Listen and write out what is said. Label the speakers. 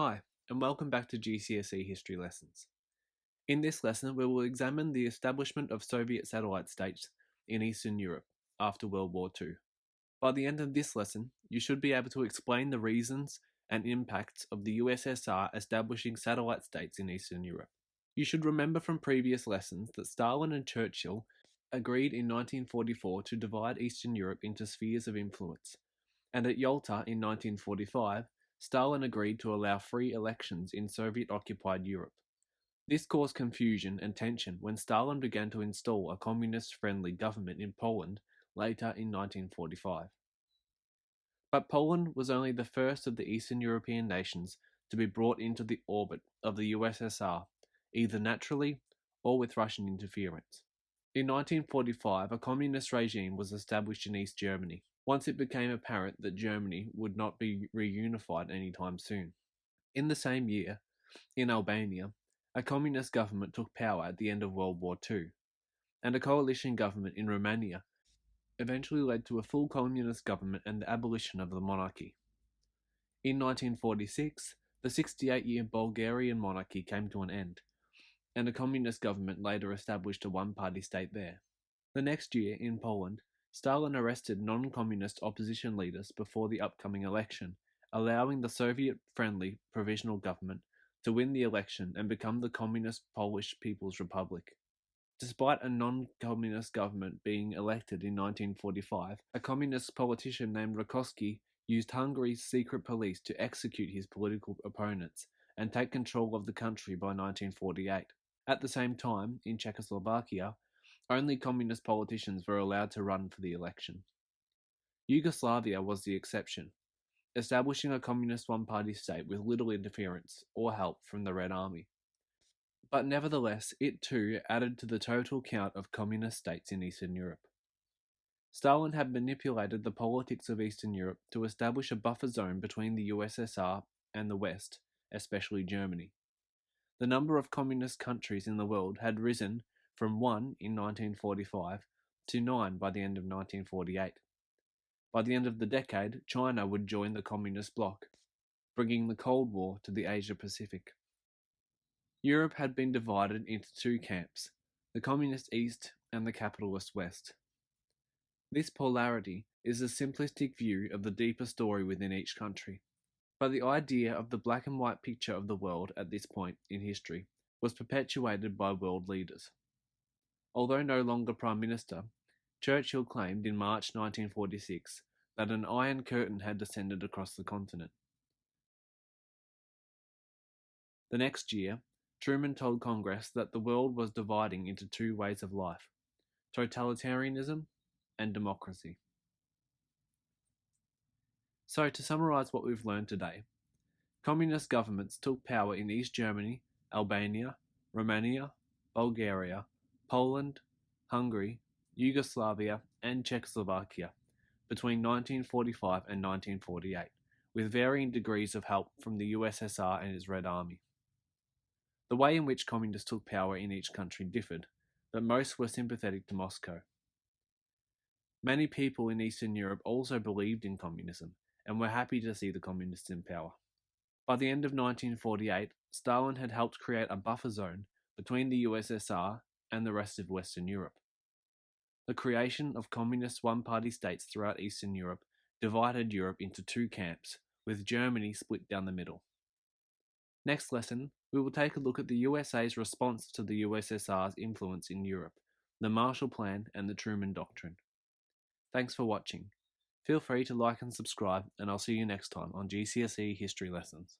Speaker 1: Hi, and welcome back to GCSE History lessons. In this lesson, we will examine the establishment of Soviet satellite states in Eastern Europe after World War II. By the end of this lesson, you should be able to explain the reasons and impacts of the USSR establishing satellite states in Eastern Europe. You should remember from previous lessons that Stalin and Churchill agreed in 1944 to divide Eastern Europe into spheres of influence, and at Yalta in 1945, Stalin agreed to allow free elections in Soviet-occupied Europe. This caused confusion and tension when Stalin began to install a communist-friendly government in Poland later in 1945. But Poland was only the first of the Eastern European nations to be brought into the orbit of the USSR, either naturally or with Russian interference. In 1945, a communist regime was established in East Germany, once it became apparent that Germany would not be reunified anytime soon. In the same year, in Albania, a communist government took power at the end of World War II, and a coalition government in Romania eventually led to a full communist government and the abolition of the monarchy. In 1946, the 68-year Bulgarian monarchy came to an end, and a communist government later established a one-party state there. The next year, in Poland, Stalin arrested non-communist opposition leaders before the upcoming election, allowing the Soviet-friendly provisional government to win the election and become the Communist Polish People's Republic. Despite a non-communist government being elected in 1945, a communist politician named Rákosi used Hungary's secret police to execute his political opponents and take control of the country by 1948. At the same time, in Czechoslovakia, only communist politicians were allowed to run for the election. Yugoslavia was the exception, establishing a communist one-party state with little interference or help from the Red Army. But nevertheless, it too added to the total count of communist states in Eastern Europe. Stalin had manipulated the politics of Eastern Europe to establish a buffer zone between the USSR and the West, especially Germany. The number of communist countries in the world had risen from 1 in 1945 to 9 by the end of 1948. By the end of the decade, China would join the communist bloc, bringing the Cold War to the Asia-Pacific. Europe had been divided into two camps, the communist East and the capitalist West. This polarity is a simplistic view of the deeper story within each country. But the idea of the black and white picture of the world at this point in history was perpetuated by world leaders. Although no longer Prime Minister, Churchill claimed in March 1946 that an Iron Curtain had descended across the continent. The next year, Truman told Congress that the world was dividing into two ways of life, totalitarianism and democracy. So, to summarise what we've learned today, communist governments took power in East Germany, Albania, Romania, Bulgaria, Poland, Hungary, Yugoslavia, and Czechoslovakia between 1945 and 1948, with varying degrees of help from the USSR and its Red Army. The way in which communists took power in each country differed, but most were sympathetic to Moscow. Many people in Eastern Europe also believed in communism and were happy to see the communists in power. By the end of 1948, Stalin had helped create a buffer zone between the USSR and the rest of Western Europe. The creation of communist one-party states throughout Eastern Europe divided Europe into two camps, with Germany split down the middle. Next lesson, we will take a look at the USA's response to the USSR's influence in Europe, the Marshall Plan and the Truman Doctrine. Thanks for watching. Feel free to like and subscribe, and I'll see you next time on GCSE History Lessons.